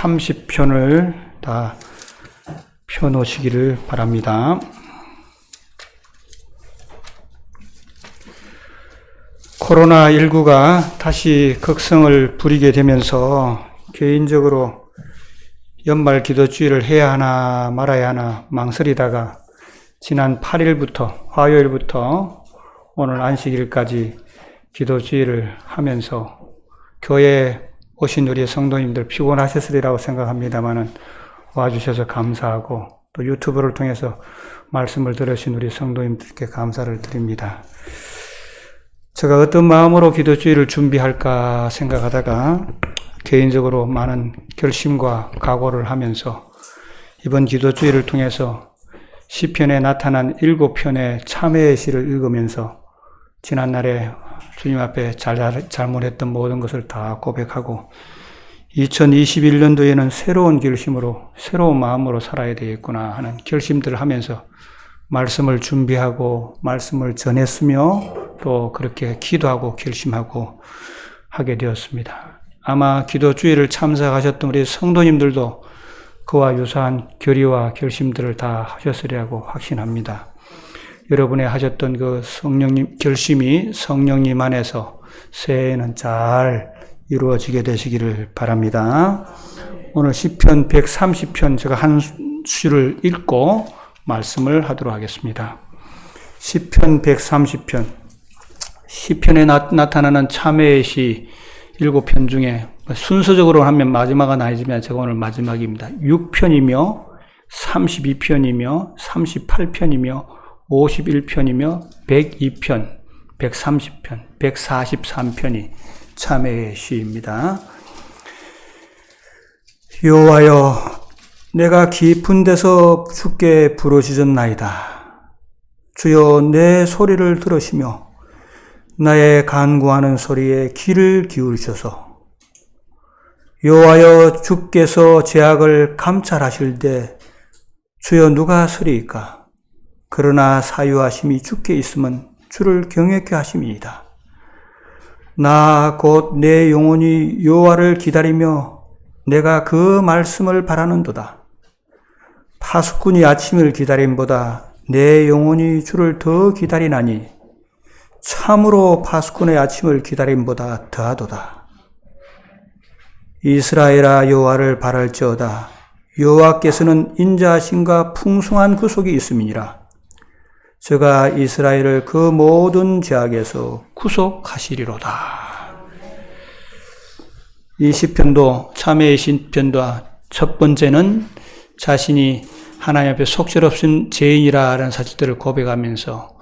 130편을 다 펴놓으시기를 바랍니다. 코로나19가 다시 극성을 부리게 되면서 개인적으로 연말 기도주일을 해야 하나 말아야 하나 망설이다가 지난 8일부터 화요일부터 오늘 안식일까지 기도주일을 하면서 교회에 오신 우리 성도님들 피곤하셨으리라고 생각합니다마는 와주셔서 감사하고 또 유튜브를 통해서 말씀을 들으신 우리 성도님들께 감사를 드립니다. 제가 어떤 마음으로 기도주일을 준비할까 생각하다가 개인적으로 많은 결심과 각오를 하면서 이번 기도주일을 통해서 시편에 나타난 7편의 참회의 시를 읽으면서 지난날에 주님 앞에 잘못했던 모든 것을 다 고백하고 2021년도에는 새로운 결심으로 새로운 마음으로 살아야 되겠구나 하는 결심들을 하면서 말씀을 준비하고 말씀을 전했으며 또 그렇게 기도하고 결심하고 하게 되었습니다. 아마 기도주일을 참석하셨던 우리 성도님들도 그와 유사한 결의와 결심들을 다 하셨으리라고 확신합니다. 여러분의 하셨던 그 성령님 결심이 성령님 안에서 새해에는 잘 이루어지게 되시기를 바랍니다. 오늘 시편 130편 제가 한 수를 읽고 말씀을 하도록 하겠습니다. 시편 130편 시편에 나타나는 참회의 시 7편 중에 순서적으로 하면 마지막은 아니지만 제가 오늘 마지막입니다. 6편이며 32편이며 38편이며 51편이며 102편, 130편, 143편이 참회의 시입니다. 여호와여, 내가 깊은 데서 주께 부르짖었나이다. 주여 내 소리를 들으시며 나의 간구하는 소리에 귀를 기울이셔서 여호와여, 주께서 죄악을 감찰하실 때 주여 누가 서리이까? 그러나 사유하심이 주께 있으면 주를 경외케 하심이니이다. 나 곧 내 영혼이 여호와를 기다리며 내가 그 말씀을 바라는도다. 파수꾼이 아침을 기다림보다 내 영혼이 주를 더 기다리나니 참으로 파수꾼의 아침을 기다림보다 더하도다. 이스라엘아, 여호와를 바랄지어다. 여호와께서는 인자하심과 풍성한 구속이 있음이니라. 저가 이스라엘을 그 모든 죄악에서 구속하시리로다. 이 시편도 참회의 시편도 첫 번째는 자신이 하나님 앞에 속절없은 죄인이라는 사실들을 고백하면서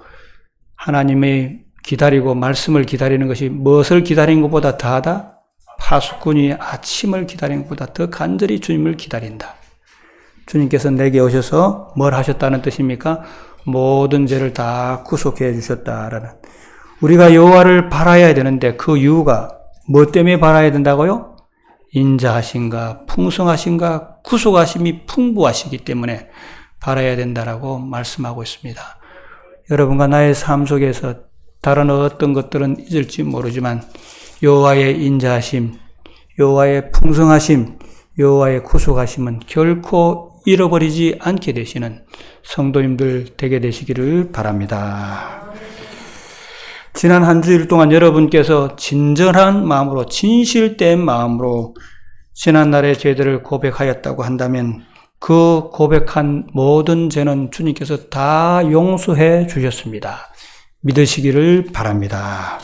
하나님의 기다리고 말씀을 기다리는 것이 무엇을 기다리는 것보다 더하다? 파수꾼이 아침을 기다리는 것보다 더 간절히 주님을 기다린다. 주님께서 내게 오셔서 뭘 하셨다는 뜻입니까? 모든 죄를 다 구속해 주셨다라는. 우리가 여호와를 바라야 되는데 그 이유가 뭐 때문에 바라야 된다고요? 인자하심과 풍성하심과 구속하심이 풍부하시기 때문에 바라야 된다라고 말씀하고 있습니다. 여러분과 나의 삶 속에서 다른 어떤 것들은 잊을지 모르지만 여호와의 인자하심, 여호와의 풍성하심, 여호와의 구속하심은 결코 잃어버리지 않게 되시는 성도님들 되게 되시기를 바랍니다. 지난 한 주일 동안 여러분께서 진정한 마음으로 진실된 마음으로 지난날의 죄들을 고백하였다고 한다면 그 고백한 모든 죄는 주님께서 다 용서해 주셨습니다. 믿으시기를 바랍니다.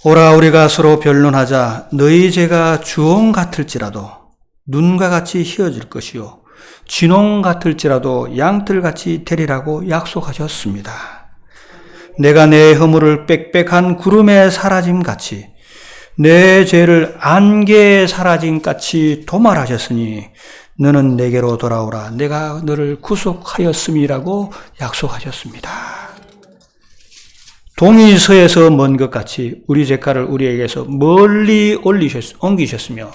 오라 우리가 서로 변론하자. 너희 죄가 주홍 같을지라도 눈과 같이 희어질 것이요 진홍 같을지라도 양털같이 되리라고 약속하셨습니다. 내가 내 허물을 빽빽한 구름에 사라짐같이 내 죄를 안개에 사라짐같이 도말하셨으니 너는 내게로 돌아오라. 내가 너를 구속하였음이라고 약속하셨습니다. 동이 서에서 먼 것 같이 우리 죄가를 우리에게서 멀리 옮기셨으며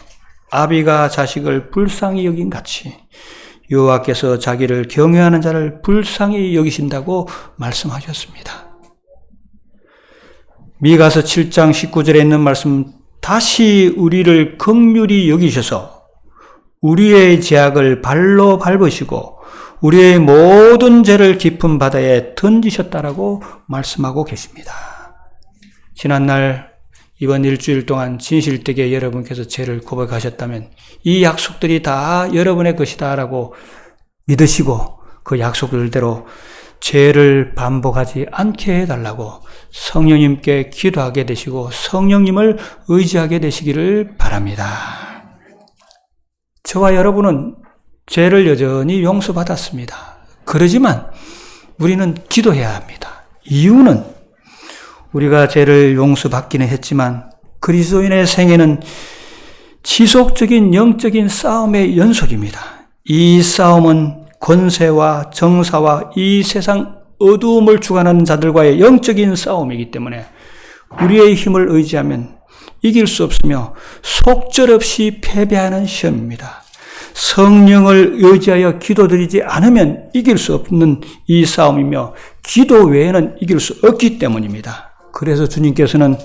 아비가 자식을 불쌍히 여긴 같이 여호와께서 자기를 경외하는 자를 불쌍히 여기신다고 말씀하셨습니다. 미가서 7장 19절에 있는 말씀 다시 우리를 긍휼히 여기셔서 우리의 죄악을 발로 밟으시고 우리의 모든 죄를 깊은 바다에 던지셨다라고 말씀하고 계십니다. 지난날 이번 일주일 동안 진실되게 여러분께서 죄를 고백하셨다면 이 약속들이 다 여러분의 것이다라고 믿으시고 그 약속들대로 죄를 반복하지 않게 해달라고 성령님께 기도하게 되시고 성령님을 의지하게 되시기를 바랍니다. 저와 여러분은 죄를 여전히 용서받았습니다. 그러지만 우리는 기도해야 합니다. 이유는 우리가 죄를 용서받기는 했지만 그리스도인의 생애는 지속적인 영적인 싸움의 연속입니다. 이 싸움은 권세와 정사와 이 세상 어두움을 주관하는 자들과의 영적인 싸움이기 때문에 우리의 힘을 의지하면 이길 수 없으며 속절없이 패배하는 시험입니다. 성령을 의지하여 기도드리지 않으면 이길 수 없는 이 싸움이며 기도 외에는 이길 수 없기 때문입니다. 그래서 주님께서는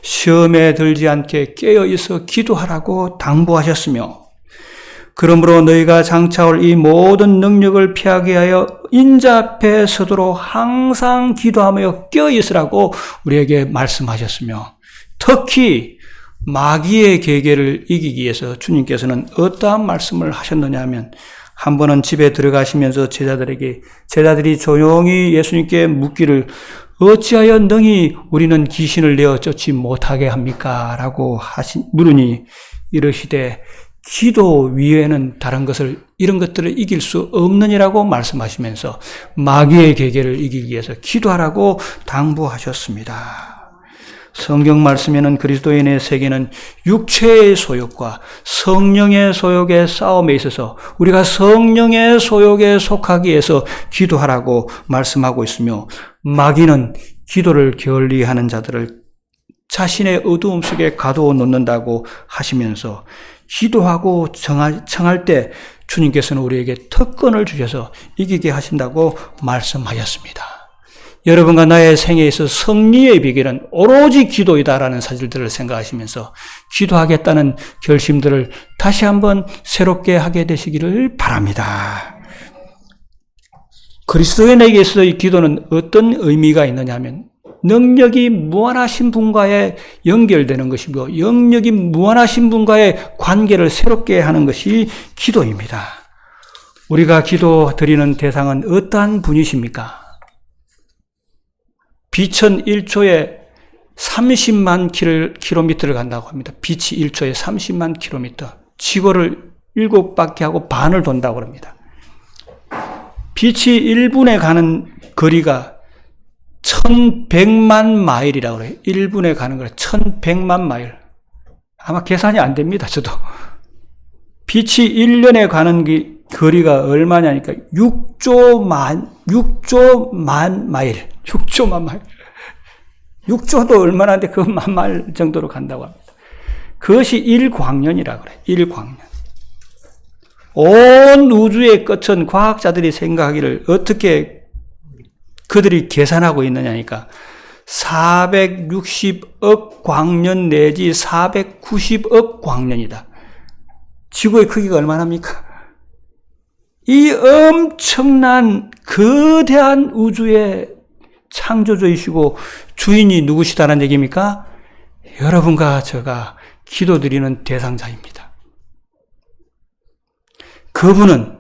시험에 들지 않게 깨어있어 기도하라고 당부하셨으며 그러므로 너희가 장차올 이 모든 능력을 피하게 하여 인자 앞에 서도록 항상 기도하며 깨어있으라고 우리에게 말씀하셨으며 특히 마귀의 계계를 이기기 위해서 주님께서는 어떠한 말씀을 하셨느냐 하면 한 번은 집에 들어가시면서 제자들이 조용히 예수님께 묻기를 어찌하여 능히 우리는 귀신을 내어 쫓지 못하게 합니까? 라고 물으니 이르시되 기도 위에는 다른 것을 이런 것들을 이길 수 없느니라고 말씀하시면서 마귀의 계계를 이기기 위해서 기도하라고 당부하셨습니다. 성경 말씀에는 그리스도인의 세계는 육체의 소욕과 성령의 소욕의 싸움에 있어서 우리가 성령의 소욕에 속하기 위해서 기도하라고 말씀하고 있으며 마귀는 기도를 게을리하는 자들을 자신의 어두움 속에 가두어 놓는다고 하시면서 기도하고 청할 때 주님께서는 우리에게 특권을 주셔서 이기게 하신다고 말씀하셨습니다. 여러분과 나의 생애에 있어서 승리의 비결은 오로지 기도이다라는 사실들을 생각하시면서 기도하겠다는 결심들을 다시 한번 새롭게 하게 되시기를 바랍니다. 그리스도인에게 있어서 이 기도는 어떤 의미가 있느냐 하면 능력이 무한하신 분과의 연결되는 것이고 능력이 무한하신 분과의 관계를 새롭게 하는 것이 기도입니다. 우리가 기도 드리는 대상은 어떠한 분이십니까? 빛은 1초에 30만 킬로미터를 간다고 합니다. 빛이 1초에 30만 킬로미터. 지구를 7바퀴 하고 반을 돈다고 합니다. 빛이 1분에 가는 거리가 1100만 마일이라고 그래요. 1분에 가는 거라 1100만 마일. 아마 계산이 안 됩니다. 저도. 빛이 1년에 가는 거리가 얼마냐니까 6조 만 마일. 6조만 마일. 6조도 얼마나인데 그 만 마일 정도로 간다고 합니다. 그것이 1광년이라고 그래요. 1광년. 온 우주의 끝은 과학자들이 생각하기를 어떻게 그들이 계산하고 있느냐니까 460억 광년 내지 490억 광년이다. 지구의 크기가 얼마나입니까? 이 엄청난 거대한 우주의 창조주이시고 주인이 누구시다는 얘기입니까? 여러분과 제가 기도드리는 대상자입니다. 그분은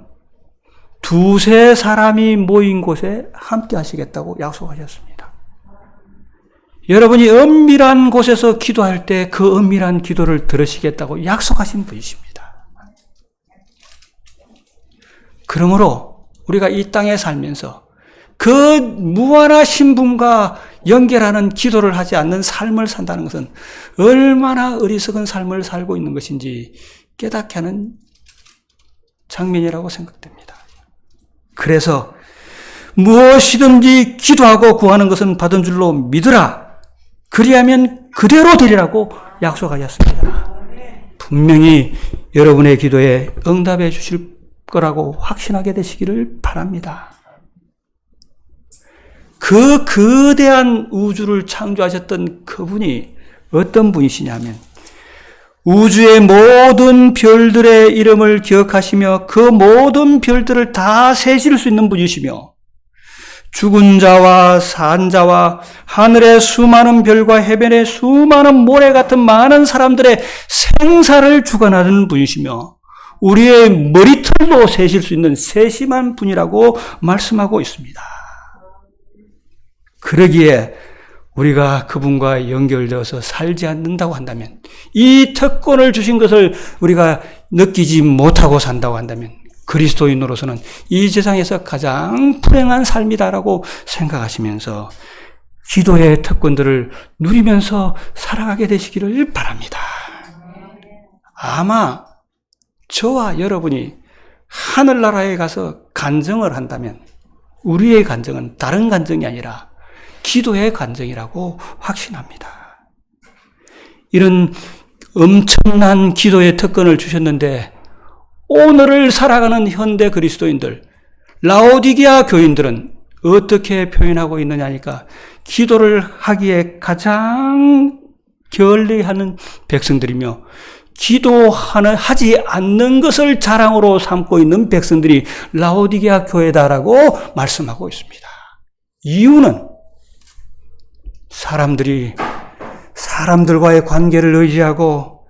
두세 사람이 모인 곳에 함께 하시겠다고 약속하셨습니다. 여러분이 은밀한 곳에서 기도할 때 그 은밀한 기도를 들으시겠다고 약속하신 분이십니다. 그러므로 우리가 이 땅에 살면서 그 무한하신 분과 연결하는 기도를 하지 않는 삶을 산다는 것은 얼마나 어리석은 삶을 살고 있는 것인지 깨닫게 하는 장면이라고 생각됩니다. 그래서 무엇이든지 기도하고 구하는 것은 받은 줄로 믿으라. 그리하면 그대로 되리라고 약속하셨습니다. 분명히 여러분의 기도에 응답해 주실 거라고 확신하게 되시기를 바랍니다. 그 거대한 우주를 창조하셨던 그분이 어떤 분이시냐면 우주의 모든 별들의 이름을 기억하시며 그 모든 별들을 다 세실 수 있는 분이시며 죽은 자와 산 자와 하늘의 수많은 별과 해변의 수많은 모래 같은 많은 사람들의 생사를 주관하는 분이시며 우리의 머리털도 세실 수 있는 세심한 분이라고 말씀하고 있습니다. 그러기에 우리가 그분과 연결되어서 살지 않는다고 한다면, 이 특권을 주신 것을 우리가 느끼지 못하고 산다고 한다면 그리스도인으로서는 이 세상에서 가장 불행한 삶이다라고 생각하시면서 기도의 특권들을 누리면서 살아가게 되시기를 바랍니다. 아마 저와 여러분이 하늘나라에 가서 간증을 한다면 우리의 간증은 다른 간증이 아니라 기도의 간증이라고 확신합니다. 이런 엄청난 기도의 특권을 주셨는데 오늘을 살아가는 현대 그리스도인들, 라오디게아 교인들은 어떻게 표현하고 있느냐니까 기도를 하기에 가장 결례하는 백성들이며 하지 않는 것을 자랑으로 삼고 있는 백성들이 라오디게아 교회다라고 말씀하고 있습니다. 이유는 사람들과의 관계를 의지하고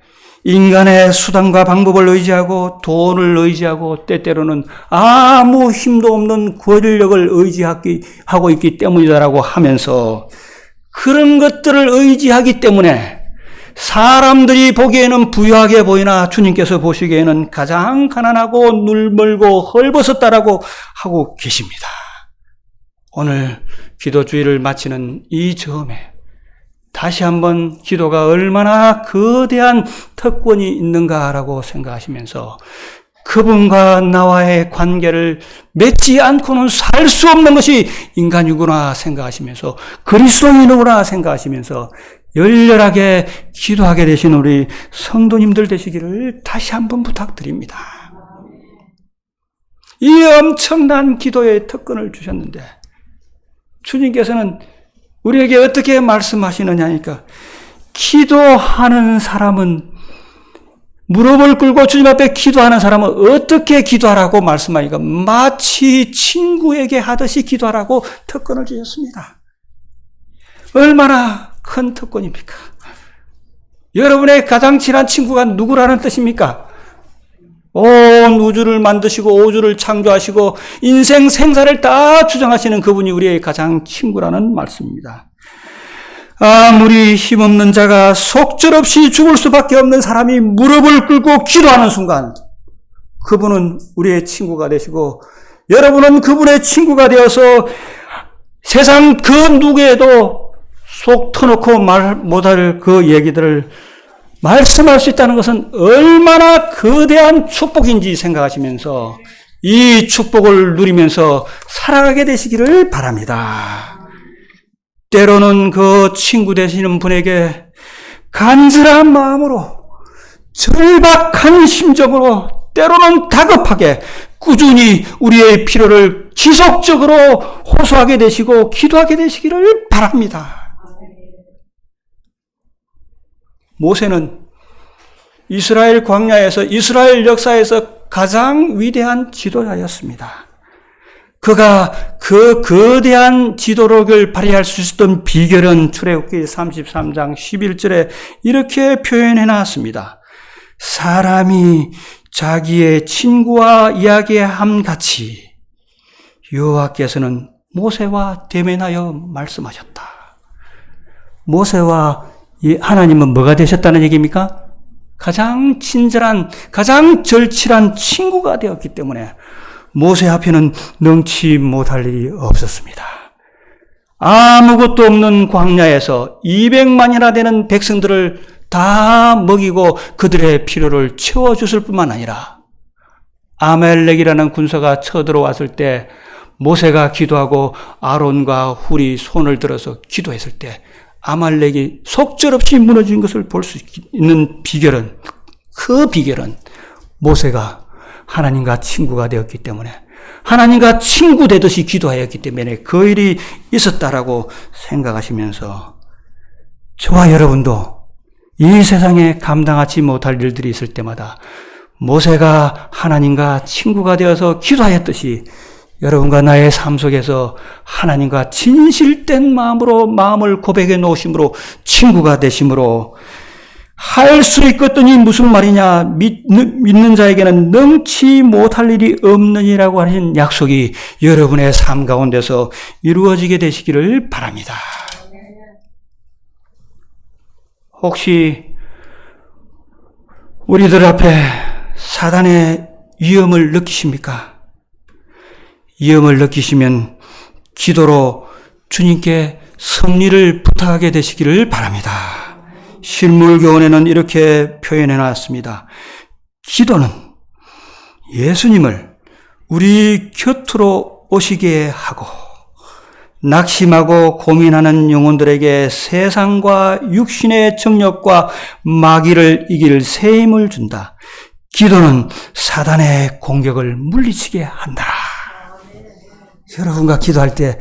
인간의 수단과 방법을 의지하고 돈을 의지하고 때때로는 아무 힘도 없는 권력을 의지하고 있기 때문이다라고 하면서 그런 것들을 의지하기 때문에 사람들이 보기에는 부유하게 보이나 주님께서 보시기에는 가장 가난하고 눈멀고 헐벗었다라고 하고 계십니다. 오늘 기도주의를 마치는 이 즈음에 다시 한번 기도가 얼마나 거대한 특권이 있는가라고 생각하시면서 그분과 나와의 관계를 맺지 않고는 살 수 없는 것이 인간이구나 생각하시면서 그리스도인이구나 생각하시면서 열렬하게 기도하게 되신 우리 성도님들 되시기를 다시 한번 부탁드립니다. 이 엄청난 기도의 특권을 주셨는데 주님께서는 우리에게 어떻게 말씀하시느냐니까 기도하는 사람은 무릎을 꿇고 주님 앞에 기도하는 사람은 어떻게 기도하라고 말씀하니까 마치 친구에게 하듯이 기도하라고 특권을 주셨습니다. 얼마나 큰 특권입니까? 여러분의 가장 친한 친구가 누구라는 뜻입니까? 온 우주를 만드시고 우주를 창조하시고 인생 생사를 다 주장하시는 그분이 우리의 가장 친구라는 말씀입니다. 아무리 힘없는 자가 속절없이 죽을 수밖에 없는 사람이 무릎을 꿇고 기도하는 순간 그분은 우리의 친구가 되시고 여러분은 그분의 친구가 되어서 세상 그 누구에도 속 터놓고 말 못할 그 얘기들을 말씀할 수 있다는 것은 얼마나 거대한 축복인지 생각하시면서 이 축복을 누리면서 살아가게 되시기를 바랍니다. 때로는 그 친구 되시는 분에게 간절한 마음으로 절박한 심정으로 때로는 다급하게 꾸준히 우리의 필요를 지속적으로 호소하게 되시고 기도하게 되시기를 바랍니다. 모세는 이스라엘 광야에서 이스라엘 역사에서 가장 위대한 지도자였습니다. 그가 그 거대한 지도력을 발휘할 수 있었던 비결은 출애굽기 33장 11절에 이렇게 표현해 놨습니다. 사람이 자기의 친구와 이야기함 같이 여호와께서는 모세와 대면하여 말씀하셨다. 모세와 하나님은 뭐가 되셨다는 얘기입니까? 가장 친절한, 가장 절친한 친구가 되었기 때문에 모세 앞에는 능치 못할 일이 없었습니다. 아무것도 없는 광야에서 200만이나 되는 백성들을 다 먹이고 그들의 필요를 채워줬을 뿐만 아니라 아말렉이라는 군사가 쳐들어왔을 때 모세가 기도하고 아론과 훌이 손을 들어서 기도했을 때 아말렉이 속절없이 무너진 것을 볼 수 있는 비결은, 그 비결은 모세가 하나님과 친구가 되었기 때문에 하나님과 친구 되듯이 기도하였기 때문에 그 일이 있었다라고 생각하시면서 저와 여러분도 이 세상에 감당하지 못할 일들이 있을 때마다 모세가 하나님과 친구가 되어서 기도하였듯이 여러분과 나의 삶 속에서 하나님과 진실된 마음으로 마음을 고백해 놓으심으로 친구가 되심으로 할 수 있겠더니 무슨 말이냐, 믿는 자에게는 능치 못할 일이 없느니라고 하신 약속이 여러분의 삶 가운데서 이루어지게 되시기를 바랍니다. 혹시 우리들 앞에 사단의 위험을 느끼십니까? 위험을 느끼시면 기도로 주님께 섭리를 부탁하게 되시기를 바랍니다. 실물교훈에는 이렇게 표현해 놨습니다. 기도는 예수님을 우리 곁으로 오시게 하고 낙심하고 고민하는 영혼들에게 세상과 육신의 정욕과 마귀를 이길 새 힘을 준다. 기도는 사단의 공격을 물리치게 한다. 여러분과 기도할 때,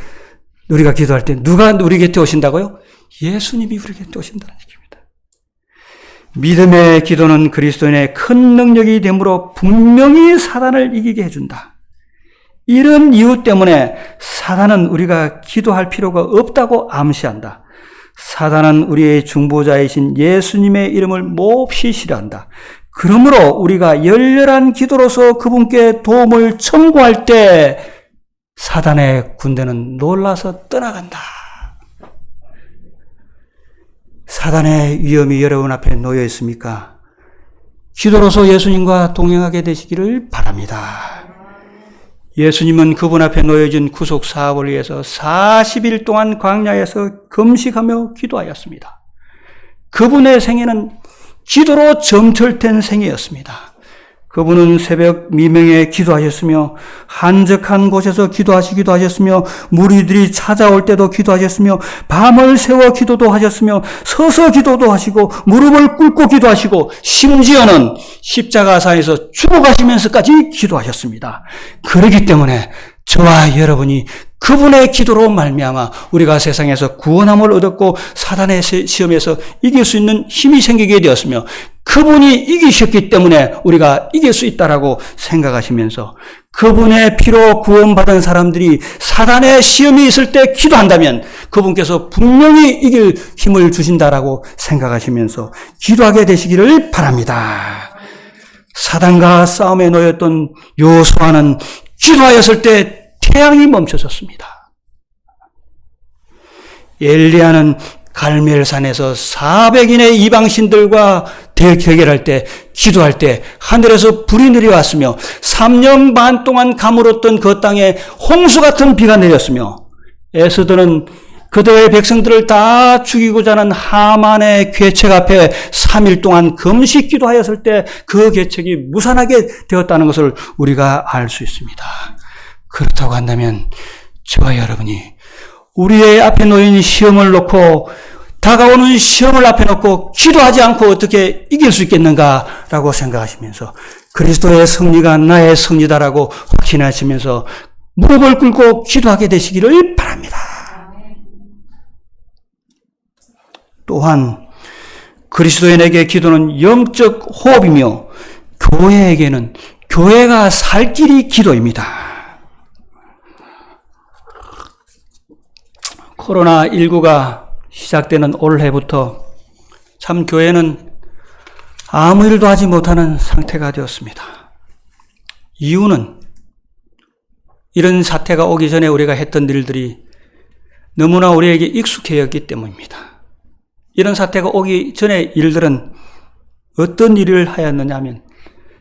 우리가 기도할 때 누가 우리 곁에 오신다고요? 예수님이 우리 곁에 오신다는 얘기입니다. 믿음의 기도는 그리스도인의 큰 능력이 되므로 분명히 사단을 이기게 해준다. 이런 이유 때문에 사단은 우리가 기도할 필요가 없다고 암시한다. 사단은 우리의 중보자이신 예수님의 이름을 몹시 싫어한다. 그러므로 우리가 열렬한 기도로서 그분께 도움을 청구할 때 사단의 군대는 놀라서 떠나간다. 사단의 위험이 여러분 앞에 놓여 있습니까? 기도로서 예수님과 동행하게 되시기를 바랍니다. 예수님은 그분 앞에 놓여진 구속 사업을 위해서 40일 동안 광야에서 금식하며 기도하였습니다. 그분의 생애는 기도로 점철된 생애였습니다. 그분은 새벽 미명에 기도하셨으며 한적한 곳에서 기도하시기도 하셨으며 무리들이 찾아올 때도 기도하셨으며 밤을 새워 기도도 하셨으며 서서 기도도 하시고 무릎을 꿇고 기도하시고 심지어는 십자가상에서 죽어가시면서까지 기도하셨습니다. 그렇기 때문에 저와 여러분이 그분의 기도로 말미암아 우리가 세상에서 구원함을 얻었고 사단의 시험에서 이길 수 있는 힘이 생기게 되었으며 그분이 이기셨기 때문에 우리가 이길 수 있다라고 생각하시면서 그분의 피로 구원받은 사람들이 사단의 시험이 있을 때 기도한다면 그분께서 분명히 이길 힘을 주신다라고 생각하시면서 기도하게 되시기를 바랍니다. 사단과 싸움에 놓였던 요수아는 기도하였을 때 태양이 멈춰졌습니다. 엘리야는 갈멜산에서 400인의 이방신들과 대결할 때, 기도할 때 하늘에서 불이 내려왔으며 3년 반 동안 가물었던 그 땅에 홍수 같은 비가 내렸으며 에스더는 그들의 백성들을 다 죽이고자 하는 하만의 계책 앞에 3일 동안 금식 기도하였을 때 그 계책이 무산하게 되었다는 것을 우리가 알 수 있습니다. 그렇다고 한다면 저와 여러분이 우리의 앞에 놓인 시험을 놓고 다가오는 시험을 앞에 놓고 기도하지 않고 어떻게 이길 수 있겠는가라고 생각하시면서 그리스도의 승리가 나의 승리다라고 확신하시면서 무릎을 꿇고 기도하게 되시기를 바랍니다. 또한 그리스도인에게 기도는 영적 호흡이며 교회에게는 교회가 살 길이 기도입니다. 코로나19가 시작되는 올해부터 참 교회는 아무 일도 하지 못하는 상태가 되었습니다. 이유는 이런 사태가 오기 전에 우리가 했던 일들이 너무나 우리에게 익숙해졌기 때문입니다. 이런 사태가 오기 전에 일들은 어떤 일을 하였느냐 하면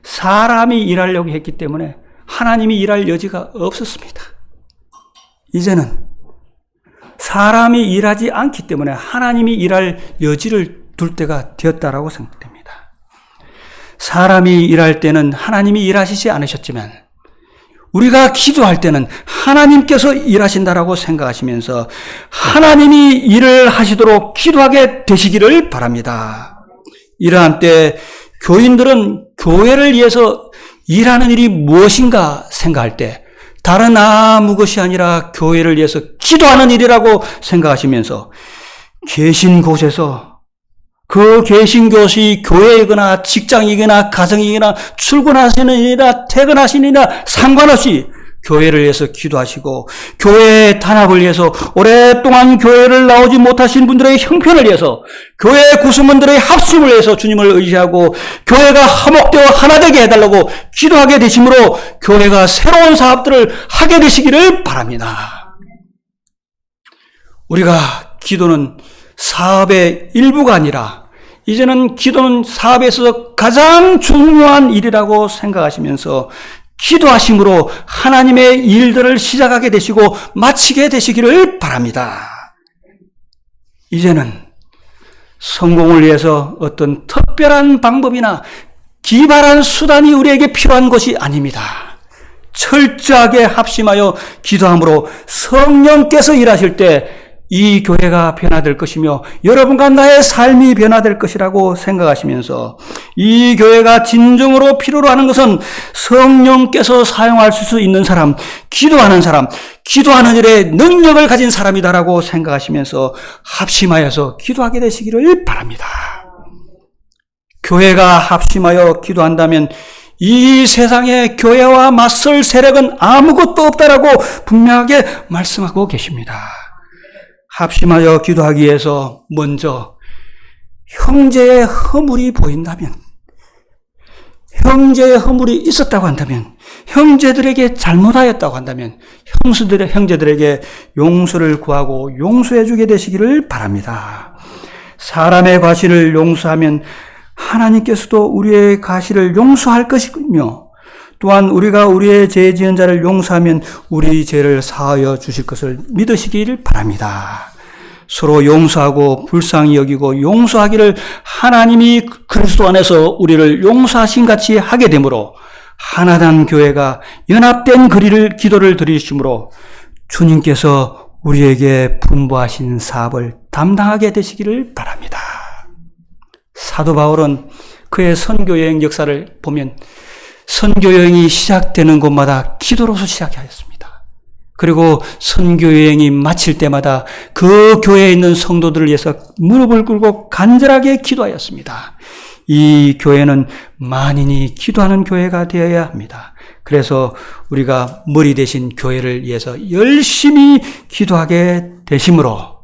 사람이 일하려고 했기 때문에 하나님이 일할 여지가 없었습니다. 이제는 사람이 일하지 않기 때문에 하나님이 일할 여지를 둘 때가 되었다라고 생각됩니다. 사람이 일할 때는 하나님이 일하시지 않으셨지만 우리가 기도할 때는 하나님께서 일하신다라고 생각하시면서 하나님이 일을 하시도록 기도하게 되시기를 바랍니다. 이러한 때 교인들은 교회를 위해서 일하는 일이 무엇인가 생각할 때 다른 아무 것이 아니라 교회를 위해서 기도하는 일이라고 생각하시면서 계신 곳에서 그 개신교시 교회이거나 직장이거나 가정이거나 출근하시는 일이나 퇴근하시는 일이나 상관없이 교회를 위해서 기도하시고 교회의 단합을 위해서 오랫동안 교회를 나오지 못하신 분들의 형편을 위해서 교회 구성원들의 합심을 위해서 주님을 의지하고 교회가 화목되어 하나 되게 해달라고 기도하게 되심으로 교회가 새로운 사업들을 하게 되시기를 바랍니다. 우리가 기도는 사업의 일부가 아니라 이제는 기도는 사업에 있어서 가장 중요한 일이라고 생각하시면서 기도하심으로 하나님의 일들을 시작하게 되시고 마치게 되시기를 바랍니다. 이제는 성공을 위해서 어떤 특별한 방법이나 기발한 수단이 우리에게 필요한 것이 아닙니다. 철저하게 합심하여 기도함으로 성령께서 일하실 때 이 교회가 변화될 것이며 여러분과 나의 삶이 변화될 것이라고 생각하시면서 이 교회가 진정으로 필요로 하는 것은 성령께서 사용할 수 있는 사람, 기도하는 일에 능력을 가진 사람이다라고 생각하시면서 합심하여서 기도하게 되시기를 바랍니다. 교회가 합심하여 기도한다면 이 세상에 교회와 맞설 세력은 아무것도 없다라고 분명하게 말씀하고 계십니다. 합심하여 기도하기 위해서 먼저 형제의 허물이 보인다면, 형제의 허물이 있었다고 한다면, 형제들에게 잘못하였다고 한다면 형제들에게 용서를 구하고 용서해 주게 되시기를 바랍니다. 사람의 과실을 용서하면 하나님께서도 우리의 과실을 용서할 것이며 또한 우리가 우리의 죄 지은 자를 용서하면 우리 죄를 사하여 주실 것을 믿으시기를 바랍니다. 서로 용서하고 불쌍히 여기고 용서하기를 하나님이 그리스도 안에서 우리를 용서하신 같이 하게 되므로 하나된 교회가 연합된 기도를 드리심으로 주님께서 우리에게 분부하신 사업을 담당하게 되시기를 바랍니다. 사도 바울은 그의 선교여행 역사를 보면 선교여행이 시작되는 곳마다 기도로서 시작하였습니다. 그리고 선교여행이 마칠 때마다 그 교회에 있는 성도들을 위해서 무릎을 꿇고 간절하게 기도하였습니다. 이 교회는 만인이 기도하는 교회가 되어야 합니다. 그래서 우리가 머리 대신 교회를 위해서 열심히 기도하게 되심으로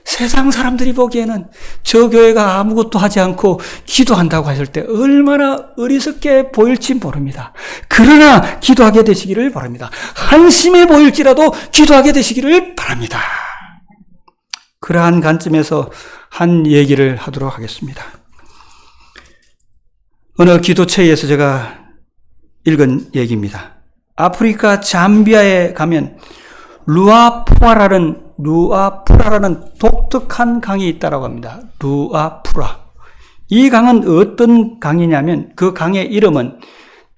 세상 사람들이 보기에는 저 교회가 아무것도 하지 않고 기도한다고 했을 때 얼마나 어리석게 보일지 모릅니다. 그러나 기도하게 되시기를 바랍니다. 한심해 보일지라도 기도하게 되시기를 바랍니다. 그러한 관점에서 한 얘기를 하도록 하겠습니다. 어느 기도체에서 제가 읽은 얘기입니다. 아프리카 잠비아에 가면 루아푸라라는 독특한 강이 있다고 합니다. 루아푸라. 이 강은 어떤 강이냐면 그 강의 이름은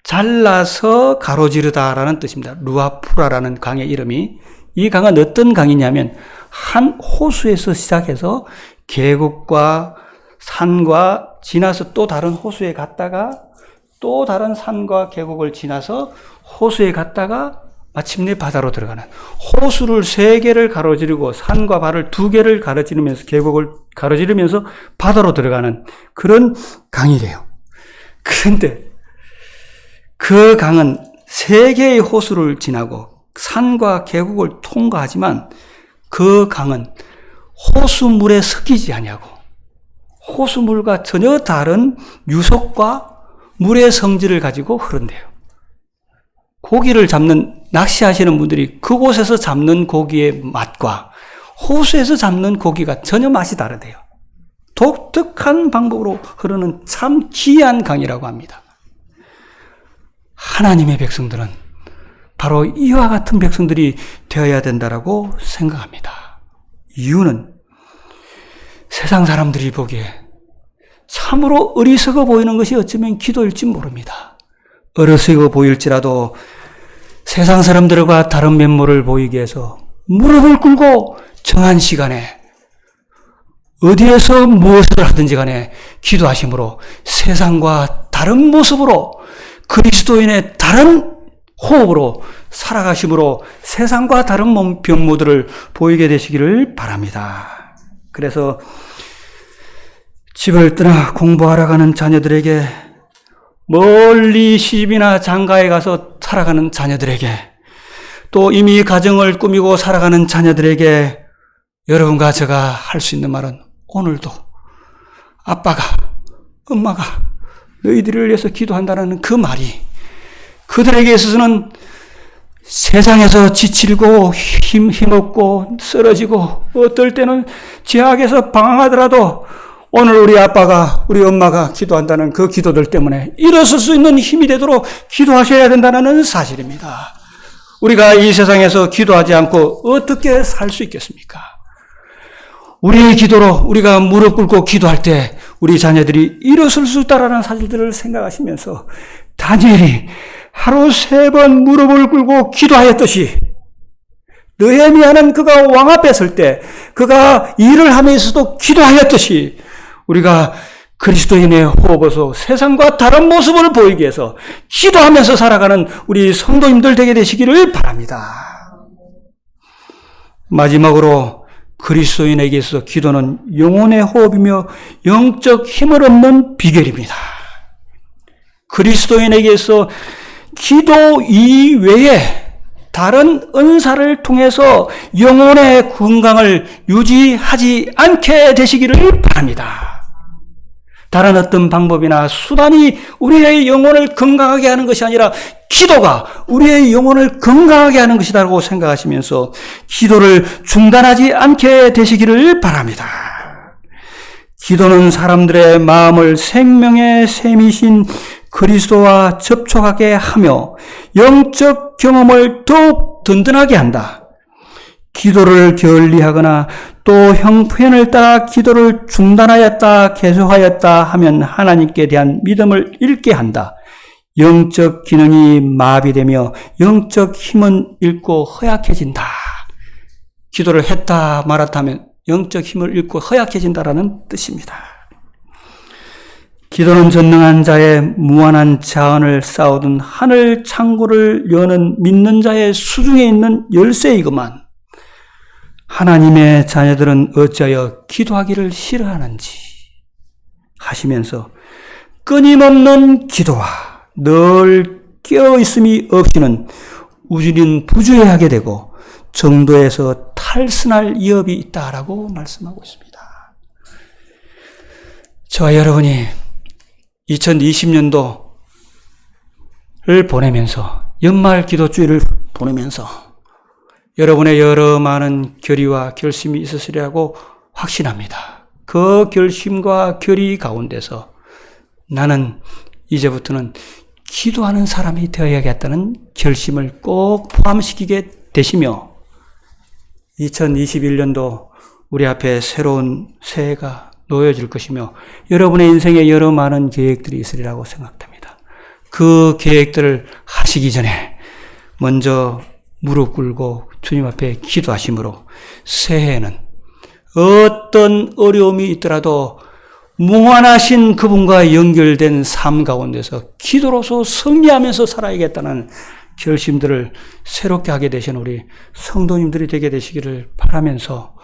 잘라서 가로지르다라는 뜻입니다. 루아푸라라는 강의 이름이. 이 강은 어떤 강이냐면 한 호수에서 시작해서 계곡과 산과 지나서 또 다른 호수에 갔다가 또 다른 산과 계곡을 지나서 호수에 갔다가 마침내 바다로 들어가는, 호수를 3개를 가로지르고 산과 바를 2개를 가로지르면서 계곡을 가로지르면서 바다로 들어가는 그런 강이래요. 그런데 그 강은 3개의 호수를 지나고 산과 계곡을 통과하지만 그 강은 호수물에 섞이지 아니하고 호수물과 전혀 다른 유속과 물의 성질을 가지고 흐른대요. 고기를 잡는, 낚시하시는 분들이 그곳에서 잡는 고기의 맛과 호수에서 잡는 고기가 전혀 맛이 다르대요. 독특한 방법으로 흐르는 참 귀한 강이라고 합니다. 하나님의 백성들은 바로 이와 같은 백성들이 되어야 된다라고 생각합니다. 이유는 세상 사람들이 보기에 참으로 어리석어 보이는 것이 어쩌면 기도일지 모릅니다. 어리석어 보일지라도 세상 사람들과 다른 면모를 보이기 위해서 무릎을 꿇고 정한 시간에 어디에서 무엇을 하든지 간에 기도하심으로 세상과 다른 모습으로 그리스도인의 다른 호흡으로 살아가심으로 세상과 다른 면모들을 보이게 되시기를 바랍니다. 그래서 집을 떠나 공부하러 가는 자녀들에게, 멀리 시집이나 장가에 가서 살아가는 자녀들에게, 또 이미 가정을 꾸미고 살아가는 자녀들에게 여러분과 제가 할 수 있는 말은, 오늘도 아빠가, 엄마가 너희들을 위해서 기도한다는 그 말이 그들에게 있어서는 세상에서 지치고 힘없고 쓰러지고 어떨 때는 죄악에서 방황하더라도 오늘 우리 아빠가, 우리 엄마가 기도한다는 그 기도들 때문에 일어설 수 있는 힘이 되도록 기도하셔야 된다는 사실입니다. 우리가 이 세상에서 기도하지 않고 어떻게 살 수 있겠습니까? 우리의 기도로 우리가 무릎 꿇고 기도할 때 우리 자녀들이 일어설 수 있다라는 사실들을 생각하시면서 다니엘이 하루 3번 무릎을 꿇고 기도하였듯이, 느헤미야는 그가 왕 앞에 설 때 그가 일을 하면서도 기도하였듯이 우리가 그리스도인의 호흡으로 세상과 다른 모습을 보이기 위해서 기도하면서 살아가는 우리 성도님들 되게 되시기를 바랍니다. 마지막으로 그리스도인에게 있어서 기도는 영혼의 호흡이며 영적 힘을 얻는 비결입니다. 그리스도인에게 있어 기도 이외에 다른 은사를 통해서 영혼의 건강을 유지하지 않게 되시기를 바랍니다. 다른 어떤 방법이나 수단이 우리의 영혼을 건강하게 하는 것이 아니라 기도가 우리의 영혼을 건강하게 하는 것이라고 생각하시면서 기도를 중단하지 않게 되시기를 바랍니다. 기도는 사람들의 마음을 생명의 샘이신 그리스도와 접촉하게 하며 영적 경험을 더욱 든든하게 한다. 기도를 게을리하거나 또 형편을 따라 기도를 중단하였다, 계속하였다 하면 하나님께 대한 믿음을 잃게 한다. 영적 기능이 마비되며 영적 힘은 잃고 허약해진다. 기도를 했다 말았다 하면 영적 힘을 잃고 허약해진다라는 뜻입니다. 기도는 전능한 자의 무한한 자원을 쌓아둔 하늘 창고를 여는 믿는 자의 수중에 있는 열쇠이구만. 하나님의 자녀들은 어찌하여 기도하기를 싫어하는지 하시면서 끊임없는 기도와 늘 깨어있음이 없이는 우리는 부주의하게 되고 정도에서 탈선할 위협이 있다라고 말씀하고 있습니다. 저와 여러분이 2020년도를 보내면서, 연말 기도주의를 보내면서 여러분의 여러 많은 결의와 결심이 있으시리라고 확신합니다. 그 결심과 결의 가운데서 나는 이제부터는 기도하는 사람이 되어야겠다는 결심을 꼭 포함시키게 되시며 2021년도 우리 앞에 새로운 새해가 놓여질 것이며 여러분의 인생에 여러 많은 계획들이 있으리라고 생각됩니다. 그 계획들을 하시기 전에 먼저 무릎 꿇고 주님 앞에 기도하심으로 새해에는 어떤 어려움이 있더라도 무한하신 그분과 연결된 삶 가운데서 기도로서 승리하면서 살아야겠다는 결심들을 새롭게 하게 되신 우리 성도님들이 되게 되시기를 바라면서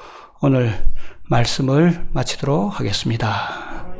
오늘 말씀을 마치도록 하겠습니다.